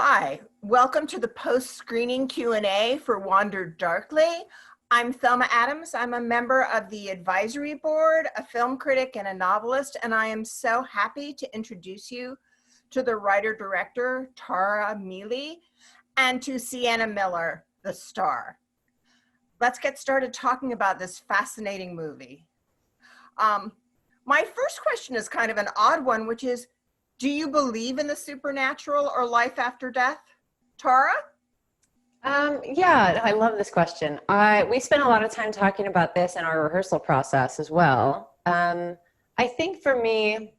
Hi, welcome to the post-screening Q&A for Wander Darkly. I'm Thelma Adams. I'm a member of the advisory board, a film critic and a novelist, and I am so happy to introduce you to the writer-director, Tara Miele, and to Sienna Miller, the star. Let's get started talking about this fascinating movie. My first question is kind of an odd one, which is, do you believe in the supernatural or life after death? Tara? Yeah, I love this question. We spent a lot of time talking about this in our rehearsal process as well. I think for me,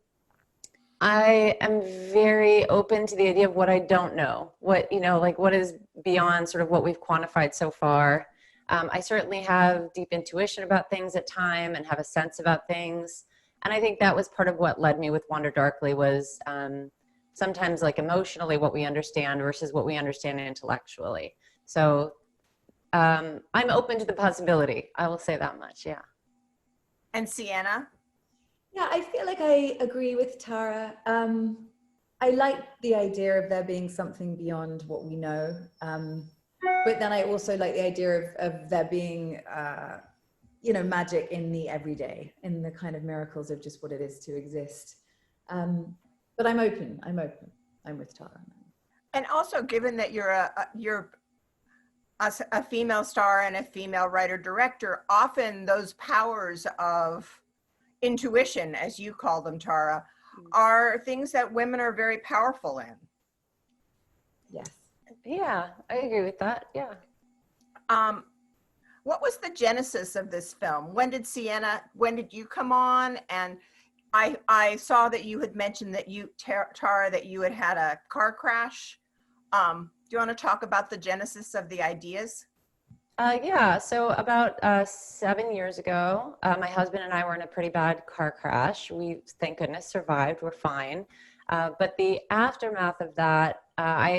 I am very open to the idea of what I don't know, what is beyond sort of what we've quantified so far. I certainly have deep intuition about things at time and have a sense about things. And I think that was part of what led me with Wander Darkly was sometimes like emotionally what we understand versus what we understand intellectually. So I'm open to the possibility. I will say that much, yeah. And Sienna? Yeah, I feel like I agree with Tara. I like the idea of there being something beyond what we know. But then I also like the idea of there being magic in the everyday, in the kind of miracles of just what it is to exist. But I'm open. I'm with Tara. And also, given that you're a female star and a female writer-director, often those powers of intuition, as you call them, Tara, are things that women are very powerful in. Yes. Yeah, I agree with that, yeah. What was the genesis of this film? When did you come on? And I saw that you had mentioned that Tara, that you had a car crash. Do you want to talk about the genesis of the ideas? Yeah, so about 7 years ago, my husband and I were in a pretty bad car crash. We, thank goodness, survived. We're fine. But the aftermath of that,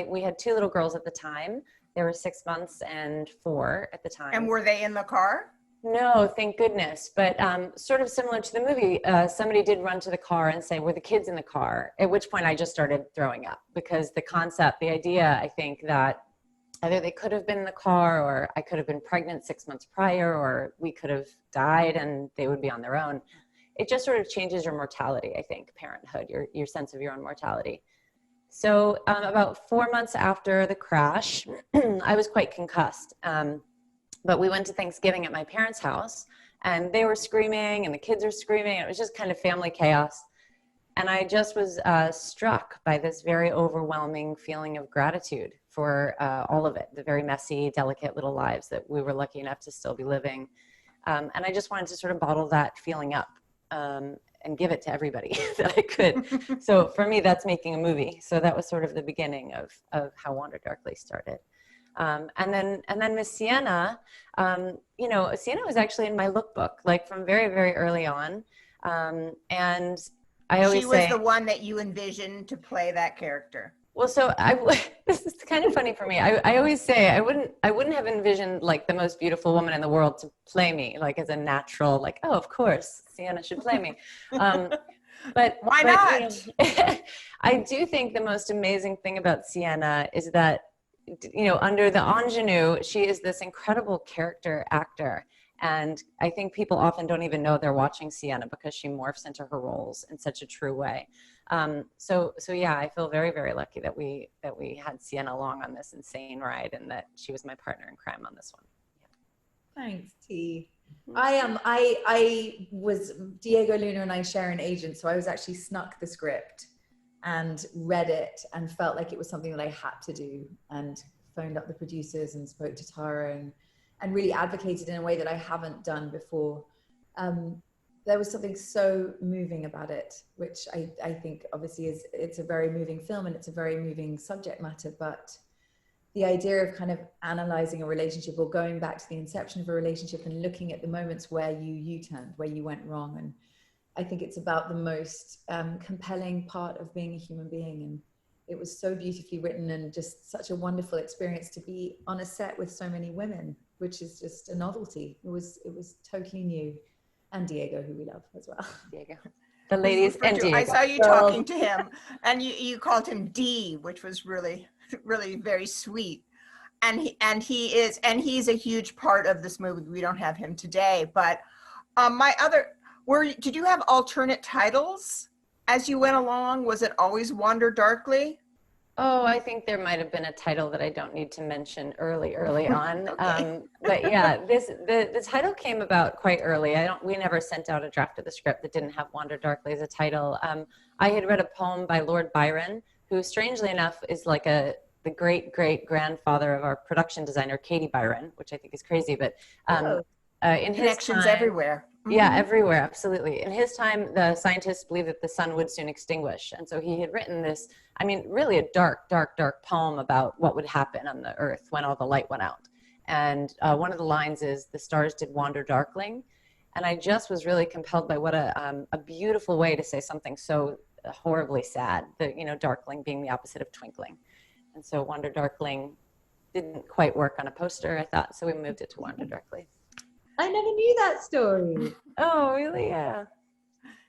we had 2 little girls at the time. They were 6 months and 4 at the time. And were they in the car? No, thank goodness. But sort of similar to the movie, somebody did run to the car and say, were the kids in the car? At which point I just started throwing up because the concept, the idea, I think that either they could have been in the car or I could have been pregnant 6 months prior or we could have died and they would be on their own. It just sort of changes your mortality, I think, parenthood, your sense of your own mortality. So about 4 months after the crash, I was quite concussed. But we went to Thanksgiving at my parents' house and they were screaming and the kids were screaming. And it was just kind of family chaos. And I just was struck by this very overwhelming feeling of gratitude for all of it, the very messy, delicate little lives that we were lucky enough to still be living. And I just wanted to sort of bottle that feeling up and give it to everybody that I could. So for me, that's making a movie. So that was sort of the beginning of how Wander Darkly started. And then Miss Sienna, Sienna was actually in my lookbook, like from very, very early on. And I always say— She was the one that you envisioned to play that character. Well, so this is kind of funny for me. I always say I wouldn't have envisioned like the most beautiful woman in the world to play me, like as a natural, like, oh, of course, Sienna should play me. But why not? I do think the most amazing thing about Sienna is that, under the ingenue, she is this incredible character actor. And I think people often don't even know they're watching Sienna because she morphs into her roles in such a true way. So yeah, I feel very, very lucky that we had Sienna along on this insane ride and that she was my partner in crime on this one. Yeah. Thanks, T. I was, Diego Luna and I share an agent, so I was actually snuck the script and read it and felt like it was something that I had to do and phoned up the producers and spoke to Tara and really advocated in a way that I haven't done before. There was something so moving about it, which I think obviously it's a very moving film and it's a very moving subject matter, but the idea of kind of analyzing a relationship or going back to the inception of a relationship and looking at the moments where you U-turned, where you went wrong. And I think it's about the most compelling part of being a human being. And it was so beautifully written and just such a wonderful experience to be on a set with so many women, which is just a novelty. It was totally new. And Diego, who we love as well. Diego. The ladies and Diego. I saw you talking to him, and you called him D, which was really, really very sweet. And he's a huge part of this movie. We don't have him today, but did you have alternate titles as you went along? Was it always Wander Darkly? Oh, I think there might have been a title that I don't need to mention early on. Okay. But yeah, the title came about quite early. We never sent out a draft of the script that didn't have Wander Darkly as a title. I had read a poem by Lord Byron, who strangely enough is like the great grandfather of our production designer, Katie Byron, which I think is crazy, but in Connections his time, everywhere. Yeah, everywhere, absolutely. In his time, the scientists believed that the sun would soon extinguish. And so he had written this, I mean, really a dark poem about what would happen on the earth when all the light went out. And one of the lines is, "The stars did wander darkling." And I just was really compelled by what a beautiful way to say something so horribly sad, darkling being the opposite of twinkling. And so Wander Darkling didn't quite work on a poster, I thought, so we moved it to Wander Darkly. I never knew that story. Oh, really? Yeah.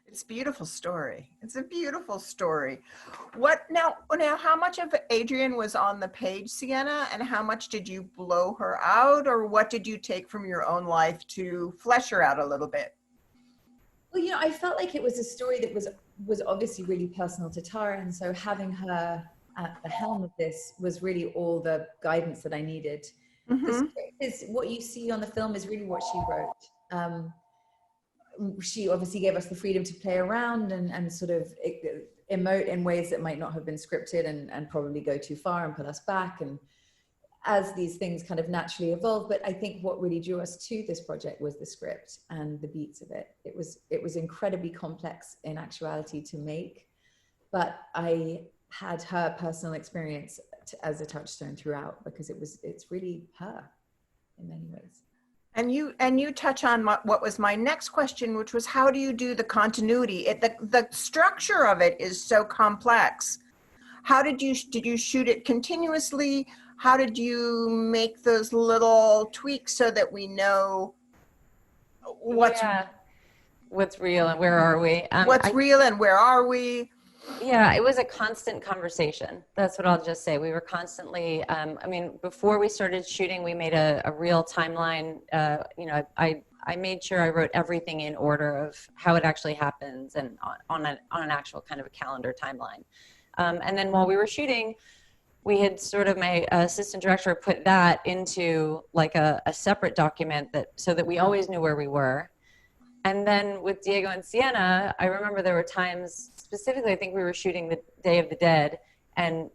It's a beautiful story. It's a beautiful story. Now, how much of Adrienne was on the page, Sienna, and how much did you blow her out, or what did you take from your own life to flesh her out a little bit? Well, I felt like it was a story that was obviously really personal to Tara, and so having her at the helm of this was really all the guidance that I needed. Mm-hmm. The script is what you see on the film is really what she wrote. She obviously gave us the freedom to play around and sort of emote in ways that might not have been scripted and probably go too far and pull us back, and as these things kind of naturally evolve. But I think what really drew us to this project was the script and the beats of it. It was incredibly complex in actuality to make, but I had her personal experience as a touchstone throughout, because it's really her in many ways. And you touch on what was my next question, which was, how do you do the continuity? The structure of it is so complex. How did you shoot it continuously? How did you make those little tweaks so that we know what's real and where are we? Real and where are we? Yeah, it was a constant conversation. That's what I'll just say. We were constantly, before we started shooting, we made a real timeline. I made sure I wrote everything in order of how it actually happens and on an actual kind of a calendar timeline. And then while we were shooting, we had my assistant director put that into like a separate document so that we always knew where we were. And then with Diego and Sienna, I remember there were times, specifically, I think we were shooting the Day of the Dead, and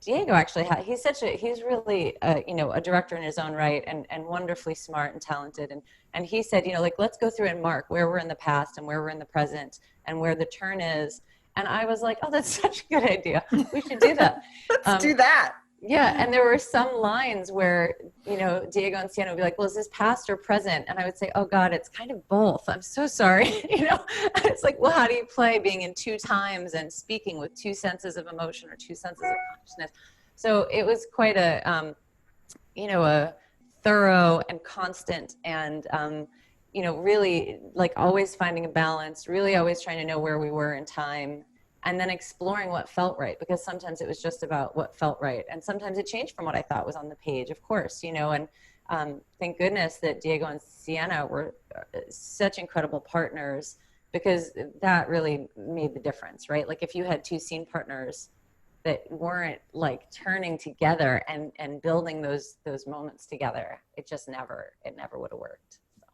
Diego actually he's really a director in his own right, and wonderfully smart and talented, and he said, let's go through and mark where we're in the past and where we're in the present and where the turn is. And I was like, oh, that's such a good idea. We should do that. Let's do that. Yeah, and there were some lines where, Diego and Sienna would be like, well, is this past or present? And I would say, oh, God, it's kind of both. I'm so sorry. It's like, well, how do you play being in two times and speaking with two senses of emotion or two senses of consciousness? So it was quite a thorough and constant and, really like always finding a balance, really always trying to know where we were in time, and then exploring what felt right, because sometimes it was just about what felt right. And sometimes it changed from what I thought was on the page, of course, and thank goodness that Diego and Sienna were such incredible partners, because that really made the difference, right? Like if you had two scene partners that weren't like turning together and building those moments together, it never would have worked. So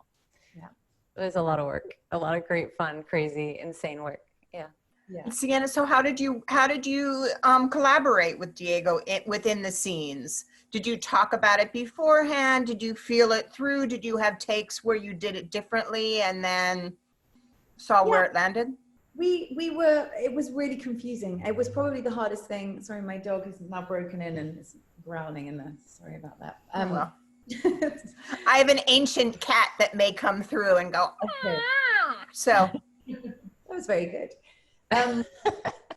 yeah, it was a lot of work, a lot of great fun, crazy, insane work. Yeah. Yeah. Sienna, so how did you collaborate with Diego within the scenes? Did you talk about it beforehand? Did you feel it through? Did you have takes where you did it differently and then saw where it landed? It was really confusing. It was probably the hardest thing. Sorry, my dog is now broken in and is growling in there. Sorry about that. Well, I have an ancient cat that may come through and go, okay. So. That was very good.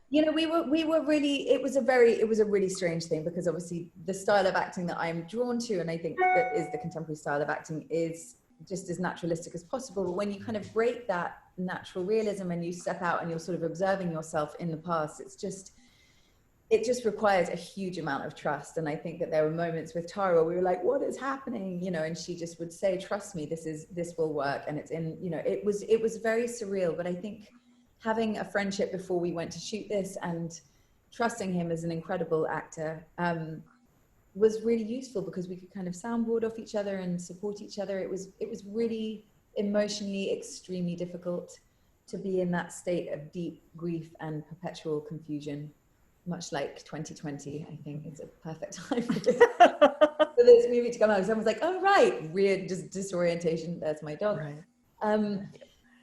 We were really, it was a really strange thing, because obviously the style of acting that I'm drawn to, and I think that is the contemporary style of acting, is just as naturalistic as possible. But when you kind of break that natural realism and you step out and you're sort of observing yourself in the past, it just requires a huge amount of trust. And I think that there were moments with Tara where we were like, what is happening? You know, and she just would say, trust me, this will work. And it's in, you know, it was very surreal. But I think having a friendship before we went to shoot this and trusting him as an incredible actor was really useful, because we could kind of soundboard off each other and support each other. It was really emotionally extremely difficult to be in that state of deep grief and perpetual confusion. Much like 2020, I think it's a perfect time for this movie to come out. Someone's like, oh, right, weird, just disorientation. That's my dog. Right.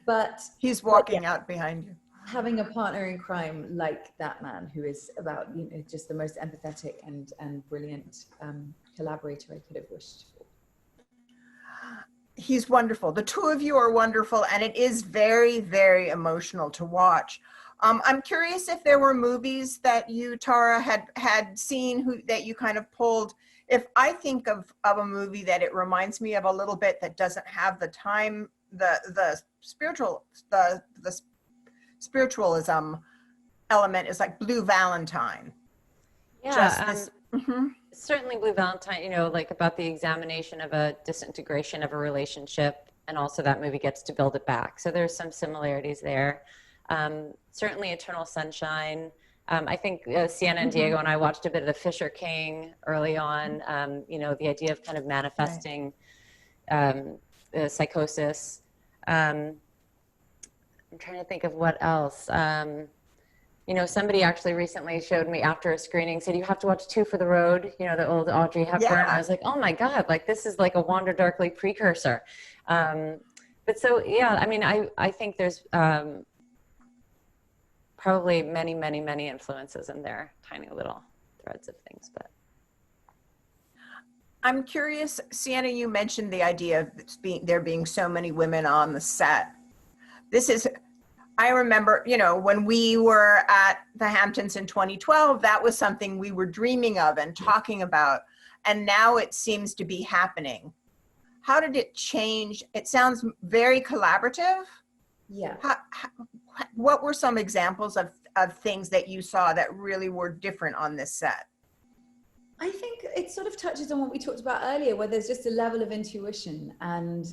But he's walking out behind you. Having a partner in crime like that man, who is about, you know, just the most empathetic and brilliant collaborator I could have wished for. He's wonderful. The two of you are wonderful, and it is very, very emotional to watch. I'm curious if there were movies that you, Tara, had seen that you kind of pulled. If I think of a movie that it reminds me of a little bit, that doesn't have the time, the spiritualism element, is like Blue Valentine. Yeah, certainly Blue Valentine, you know, like about the examination of a disintegration of a relationship, and also that movie gets to build it back. So there's some similarities there. Certainly Eternal Sunshine. I think Sienna and Diego and I watched a bit of The Fisher King early on. You know, the idea of kind of manifesting psychosis. I'm trying to think of what else. You know, somebody actually recently showed me after a screening, said, you have to watch Two for the Road, you know, the old Audrey Hepburn. Yeah. I was like, oh my God, like this is like a Wander Darkly precursor. But so, yeah, I mean, I think there's probably many, many, many influences in there, tiny little threads of things. But I'm curious, Sienna, you mentioned the idea of there being so many women on the set. I remember, you know, when we were at the Hamptons in 2012, that was something we were dreaming of and talking about. And now it seems to be happening. How did it change? It sounds very collaborative. Yeah. What were some examples of things that you saw that really were different on this set? I think it sort of touches on what we talked about earlier, where there's just a level of intuition and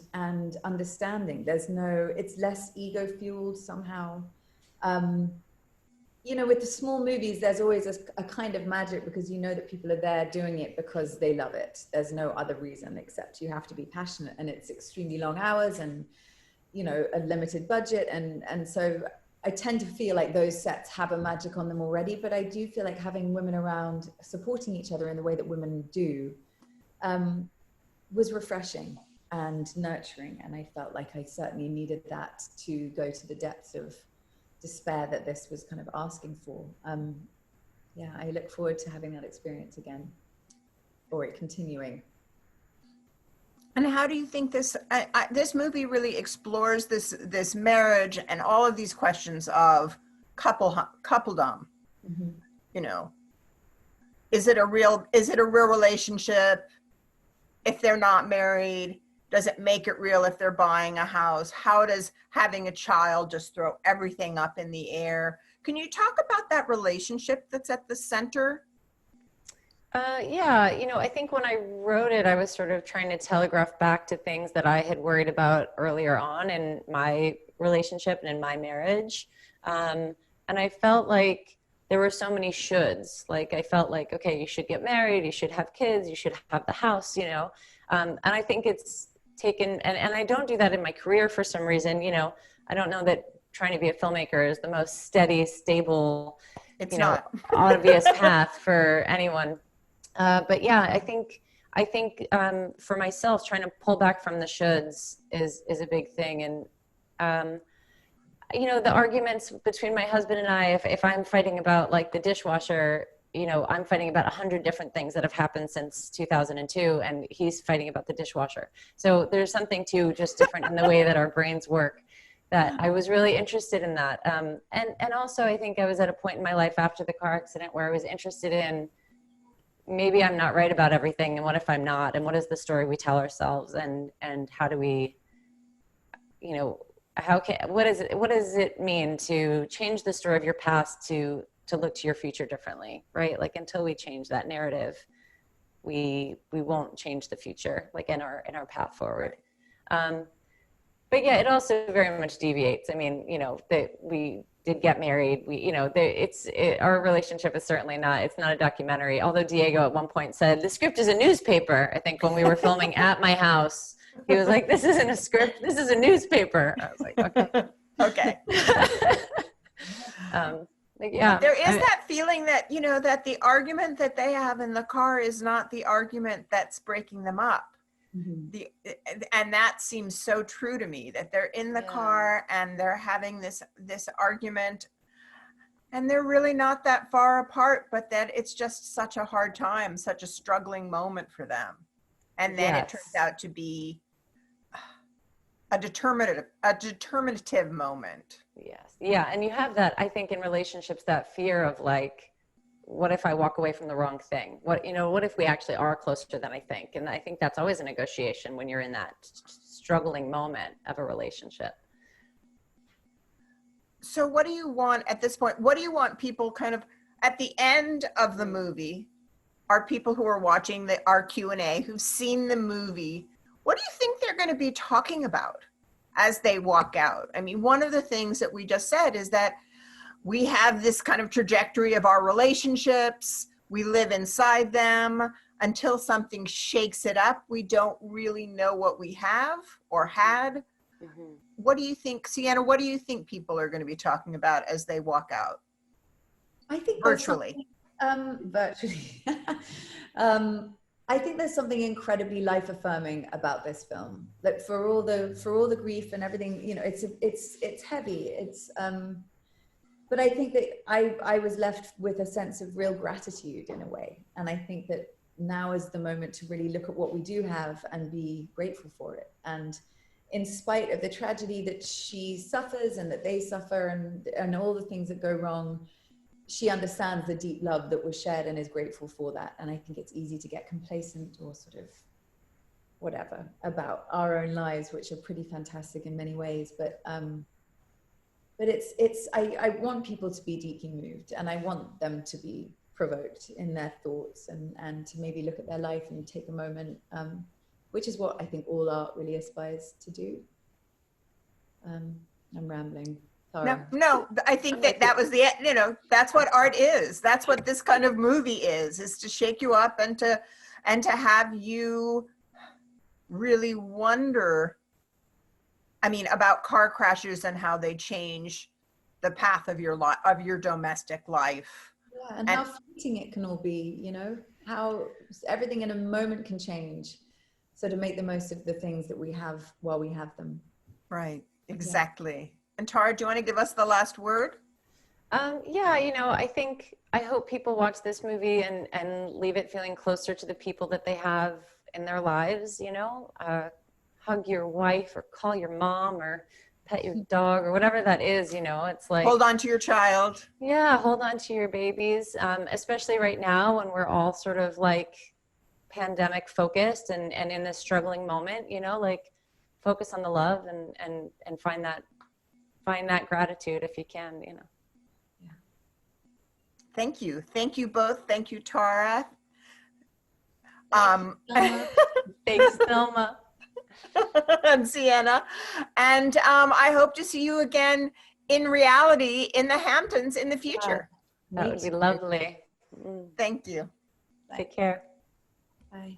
understanding. It's less ego fueled somehow. You know, with the small movies, there's always a kind of magic, because you know that people are there doing it because they love it. There's no other reason except you have to be passionate, and it's extremely long hours and, you know, a limited budget. And so I tend to feel like those sets have a magic on them already, but I do feel like having women around supporting each other in the way that women do was refreshing and nurturing. And I felt like I certainly needed that to go to the depths of despair that this was kind of asking for. Yeah, I look forward to having that experience again, or it continuing. And how do you think this movie really explores this marriage and all of these questions of coupledom? You know, is it a real relationship if they're not married? Does it make it real if they're buying a house? How does having a child just throw everything up in the air? Can you talk about that relationship that's at the center? Yeah, you know, I think when I wrote it, I was sort of trying to telegraph back to things that I had worried about earlier on in my relationship and in my marriage. And I felt like there were so many shoulds. Like, I felt like, okay, you should get married, you should have kids, you should have the house, you know. And I think it's taken, and I don't do that in my career for some reason, you know. I don't know that trying to be a filmmaker is the most steady, stable, it's not obvious path for anyone. But yeah, I think for myself, trying to pull back from the shoulds is a big thing. And, you know, the arguments between my husband and I, if I'm fighting about like the dishwasher, you know, I'm fighting about 100 different things that have happened since 2002, and he's fighting about the dishwasher. So there's something too just different in the way that our brains work, that I was really interested in that. And also I think I was at a point in my life after the car accident where I was interested in, maybe I'm not right about everything, and what if I'm not, and what is the story we tell ourselves, and how do we, you know, what does it mean to change the story of your past to look to your future differently, right? Like until we change that narrative, we won't change the future, like in our path forward. But yeah, it also very much deviates. I mean, you know, that we did get married. We, you know, our relationship is certainly not, it's not a documentary. Although Diego at one point said, the script is a newspaper. I think when we were filming at my house, he was like, this isn't a script, this is a newspaper. I was like, okay. Okay. Yeah. There is that feeling that, you know, that the argument that they have in the car is not the argument that's breaking them up. Mm-hmm. And that seems so true to me, that they're in the car and they're having this argument and they're really not that far apart, but that it's just such a hard time, such a struggling moment for them. And then it turns out to be a determinative moment. Yes. Yeah. And you have that, I think, in relationships, that fear of like, what if I walk away from the wrong thing? What if we actually are closer than I think? And I think that's always a negotiation when you're in that struggling moment of a relationship. So what do you want at this point? What do you want people kind of at the end of the movie, are people who are watching our Q&A who've seen the movie, what do you think they're going to be talking about as they walk out? I mean, one of the things that we just said is that we have this kind of trajectory of our relationships. We live inside them until something shakes it up. We don't really know what we have or had. Mm-hmm. What do you think, Sienna, what do you think people are going to be talking about as they walk out? I think virtually. Virtually. I think there's something incredibly life affirming about this film. Like for all the grief and everything, you know, it's heavy. But I think that I was left with a sense of real gratitude in a way. And I think that now is the moment to really look at what we do have and be grateful for it. And in spite of the tragedy that she suffers and that they suffer and all the things that go wrong, she understands the deep love that was shared and is grateful for that. And I think it's easy to get complacent or sort of whatever about our own lives, which are pretty fantastic in many ways. But I want people to be deeply moved, and I want them to be provoked in their thoughts and to maybe look at their life and take a moment, which is what I think all art really aspires to do. I'm rambling. Sorry. No, I think that was the, you know, that's what art is. That's what this kind of movie is to shake you up and to have you really wonder, I mean, about car crashes and how they change the path of your life, of your domestic life. Yeah, and how fleeting it can all be, you know, how everything in a moment can change. So to make the most of the things that we have while we have them. Right, exactly. Yeah. And Tara, do you want to give us the last word? Yeah, you know, I hope people watch this movie and leave it feeling closer to the people that they have in their lives, you know, hug your wife or call your mom or pet your dog or whatever that is, you know, it's like. Hold on to your child. Yeah, hold on to your babies, especially right now when we're all sort of like pandemic focused and in this struggling moment, you know, like focus on the love and find that gratitude if you can, you know. Yeah. Thank you. Thank you both. Thank you, Tara. Thanks, Thelma. And Sienna. And I hope to see you again in reality in the Hamptons in the future. That would be lovely. Thank you. Take care. Bye.